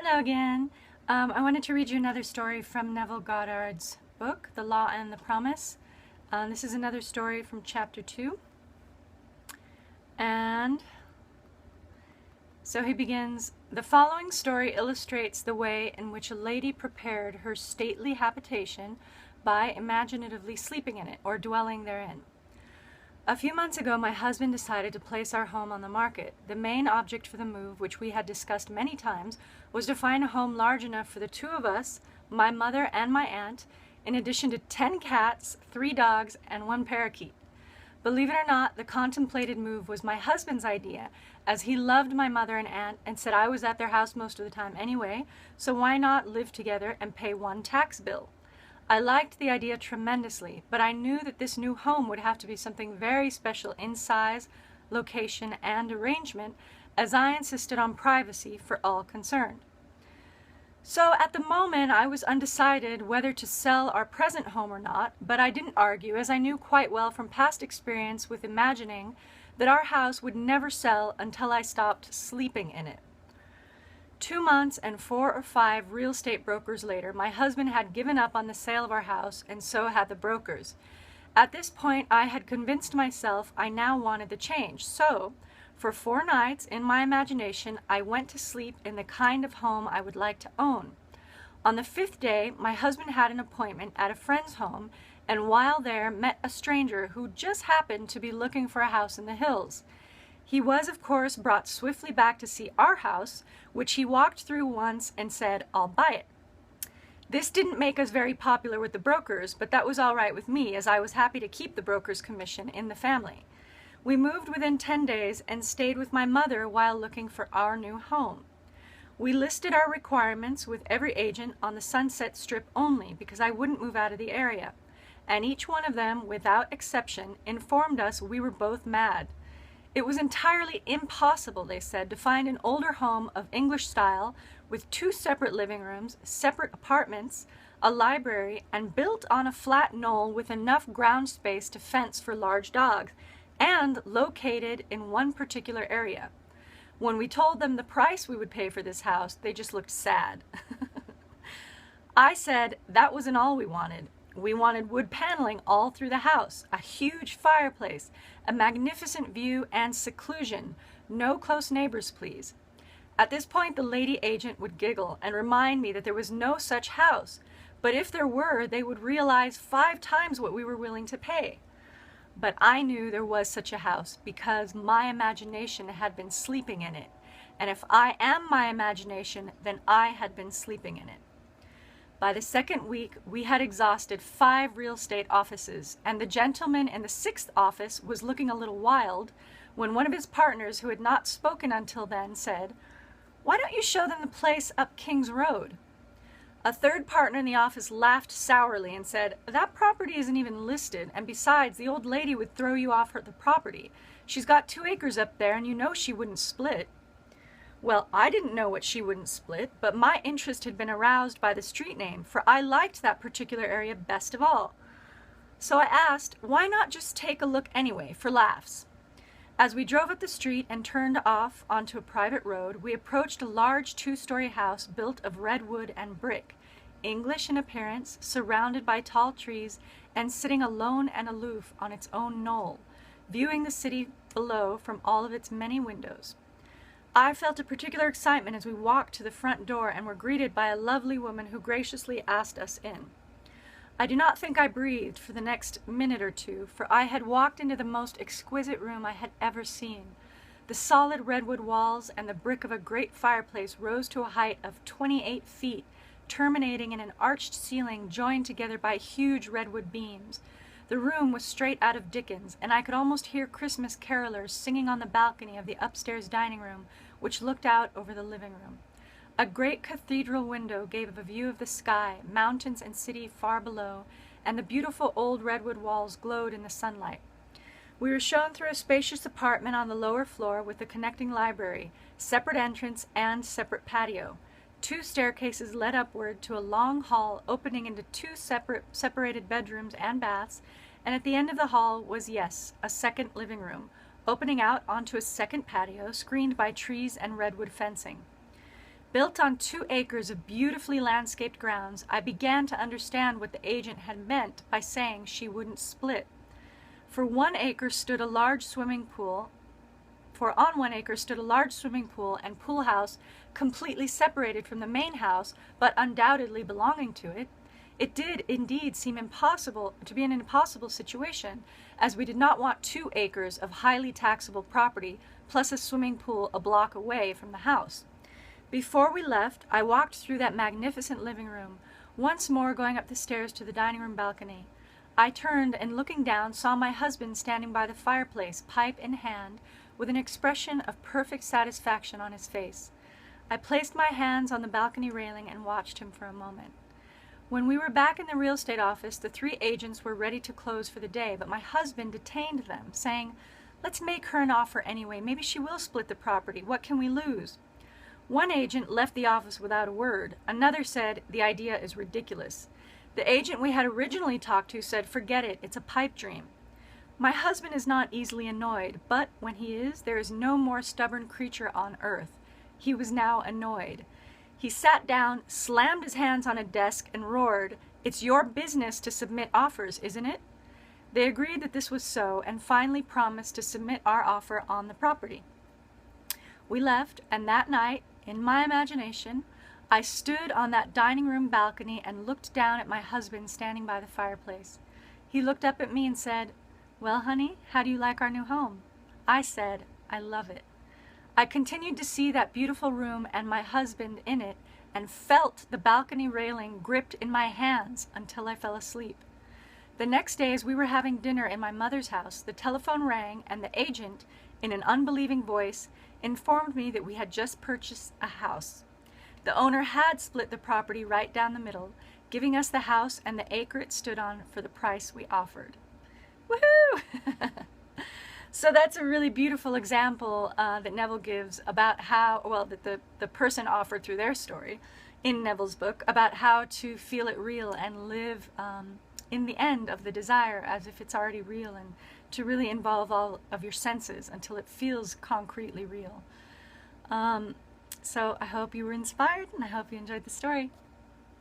Hello again. I wanted to read you another story from Neville Goddard's book, The Law and the Promise. This is another story from chapter 2. And so he begins, "The following story illustrates the way in which a lady prepared her stately habitation by imaginatively sleeping in it or dwelling therein. A few months ago, my husband decided to place our home on the market. The main object for the move, which we had discussed many times, was to find a home large enough for the two of us, my mother and my aunt, in addition to 10 cats, 3 dogs, and 1 parakeet. Believe it or not, the contemplated move was my husband's idea, as he loved my mother and aunt and said I was at their house most of the time anyway, so why not live together and pay 1 tax bill? I liked the idea tremendously, but I knew that this new home would have to be something very special in size, location, and arrangement, as I insisted on privacy for all concerned. So at the moment I was undecided whether to sell our present home or not, but I didn't argue, as I knew quite well from past experience with imagining that our house would never sell until I stopped sleeping in it. 2 months and 4 or 5 real estate brokers later, my husband had given up on the sale of our house, and so had the brokers. At this point, I had convinced myself I now wanted the change, so for 4 nights, in my imagination, I went to sleep in the kind of home I would like to own. On the 5th day, my husband had an appointment at a friend's home, and while there, met a stranger who just happened to be looking for a house in the hills. He was, of course, brought swiftly back to see our house, which he walked through once and said, "I'll buy it." This didn't make us very popular with the brokers, but that was all right with me, as I was happy to keep the broker's commission in the family. We moved within 10 days and stayed with my mother while looking for our new home. We listed our requirements with every agent on the Sunset Strip only, because I wouldn't move out of the area, and each one of them, without exception, informed us we were both mad. It was entirely impossible, they said, to find an older home of English style with 2 separate living rooms, separate apartments, a library, and built on a flat knoll with enough ground space to fence for large dogs, and located in one particular area. When we told them the price we would pay for this house, they just looked sad. I said that wasn't all we wanted. We wanted wood paneling all through the house, a huge fireplace, a magnificent view, and seclusion. No close neighbors, please. At this point, the lady agent would giggle and remind me that there was no such house, but if there were, they would realize 5 times what we were willing to pay. But I knew there was such a house because my imagination had been sleeping in it, and if I am my imagination, then I had been sleeping in it. By the 2nd week, we had exhausted 5 real estate offices, and the gentleman in the 6th office was looking a little wild when one of his partners, who had not spoken until then, said, "Why don't you show them the place up King's Road?" A 3rd partner in the office laughed sourly and said, "That property isn't even listed, and besides, the old lady would throw you off the property. She's got 2 acres up there, and you know she wouldn't split." Well, I didn't know what she wouldn't split, but my interest had been aroused by the street name, for I liked that particular area best of all. So I asked, why not just take a look anyway, for laughs? As we drove up the street and turned off onto a private road, we approached a large 2-story house built of red wood and brick, English in appearance, surrounded by tall trees, and sitting alone and aloof on its own knoll, viewing the city below from all of its many windows. I felt a particular excitement as we walked to the front door and were greeted by a lovely woman who graciously asked us in. I do not think I breathed for the next minute or 2, for I had walked into the most exquisite room I had ever seen. The solid redwood walls and the brick of a great fireplace rose to a height of 28 feet, terminating in an arched ceiling joined together by huge redwood beams. The room was straight out of Dickens, and I could almost hear Christmas carolers singing on the balcony of the upstairs dining room, which looked out over the living room. A great cathedral window gave a view of the sky, mountains and city far below, and the beautiful old redwood walls glowed in the sunlight. We were shown through a spacious apartment on the lower floor with a connecting library, separate entrance, and separate patio. 2 staircases led upward to a long hall opening into 2 separated bedrooms and baths, and at the end of the hall was, yes, a 2nd living room, opening out onto a 2nd patio screened by trees and redwood fencing. Built on 2 acres of beautifully landscaped grounds, I began to understand what the agent had meant by saying she wouldn't split. For on 1 acre stood a large swimming pool and pool house completely separated from the main house, but undoubtedly belonging to it. It did indeed seem to be an impossible situation, as we did not want 2 acres of highly taxable property plus a swimming pool a block away from the house. Before we left, I walked through that magnificent living room, once more going up the stairs to the dining room balcony. I turned and, looking down, saw my husband standing by the fireplace, pipe in hand, with an expression of perfect satisfaction on his face. I placed my hands on the balcony railing and watched him for a moment. When we were back in the real estate office, the 3 agents were ready to close for the day, but my husband detained them, saying, "Let's make her an offer anyway. Maybe she will split the property. What can we lose?" One agent left the office without a word. Another said, "The idea is ridiculous." The agent we had originally talked to said, "Forget it, it's a pipe dream." My husband is not easily annoyed, but when he is, there is no more stubborn creature on earth. He was now annoyed. He sat down, slammed his hands on a desk, and roared, "It's your business to submit offers, isn't it?" They agreed that this was so, and finally promised to submit our offer on the property. We left, and that night, in my imagination, I stood on that dining room balcony and looked down at my husband standing by the fireplace. He looked up at me and said, "Well, honey, how do you like our new home?" I said, "I love it." I continued to see that beautiful room and my husband in it, and felt the balcony railing gripped in my hands until I fell asleep. The next day, as we were having dinner in my mother's house, the telephone rang, and the agent, in an unbelieving voice, informed me that we had just purchased a house. The owner had split the property right down the middle, giving us the house and the acre it stood on for the price we offered. Woohoo! So that's a really beautiful example that Neville gives about how, well, that the person offered through their story in Neville's book, about how to feel it real and live in the end of the desire as if it's already real, and to really involve all of your senses until it feels concretely real. So I hope you were inspired, and I hope you enjoyed the story.